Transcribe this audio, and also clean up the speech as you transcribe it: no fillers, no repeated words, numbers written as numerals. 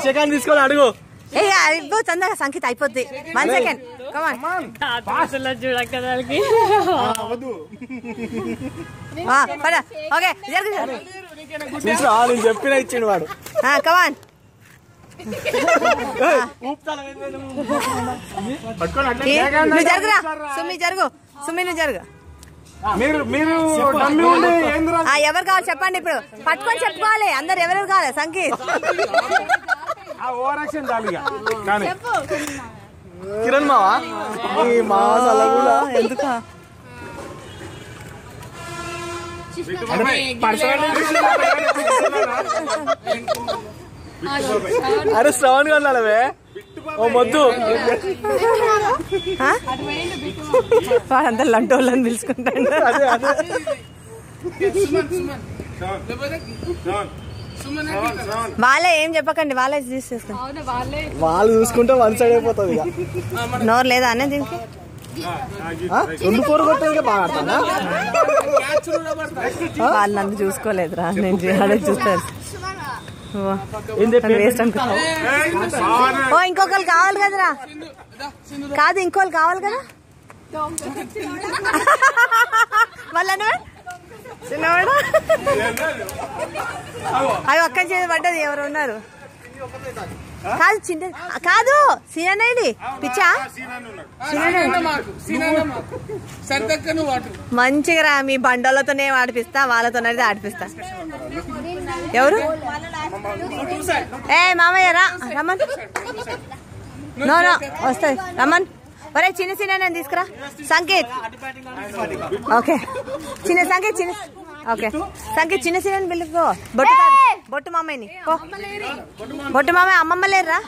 Second తీసుకొని అడుగు. ఇవ్వు తొందరగా సంగీత అయిపోద్ది. 1 సెకండ్ చూడక్కదానికి. ఓకే నేను చెప్పిన ఇచ్చిండు వాడు. కమాన్ నువ్వు జరుగురా. సుమి జరుగు. సుమి నువ్వు జరుగు. ఎవరు కావాలి చెప్పండి. ఇప్పుడు పట్టుకొని చెప్పుకోవాలి అందరు. ఎవరెవరు కావాలి సంగీత్? కిరణ్ మావా ఎందుకు అరే శ్రవణ్ కొన్నాలవే ఓ మొద్దు. వాడంతా లంటోళ్ళని పిలుచుకుంటాడు. వాళ్ళే ఏం చెప్పకండి. వాళ్ళే తీసేసుకోండి. వాళ్ళు చూసుకుంటే 1 సైడ్ అయిపోతుంది. నోరు లేదా అనే దీనికి? 2 కొట్టేది బాగా ఆడుతున్నా. వాళ్ళు నన్ను చూసుకోలేదురా. నేను అదే చూస్తాను. వేస్ట్ అనుకో. ఇంకొకరు కావాలి కదరా. కాదు ఇంకోళ్ళు కావాలి కదా. వాళ్ళను చిన్నవాడు అవి ఒక్కని చేసి పడ్డది. ఎవరు ఉన్నారు? కాదు చిన్న కాదు సీననేది పిచ్చా. మంచిగా రా. మీ బండలతోనే ఆడిపిస్తా. వాళ్ళతోనైతే ఆడిపిస్తా. ఎవరు? మామయ్య రా. రమన్ నో వస్తుంది. రమన్ ఒరే చిన్న చిన్న నేను తీసుకురా. సంకేత్ ఓకే. చిన్న సంకేత్ చిన్న ఓకే. సంకేత్ చిన్న చిన్న పిలుపుకో. బొట్టు మామయ్యని. బొట్టు మామయ్య అమ్మమ్మ లేరురా.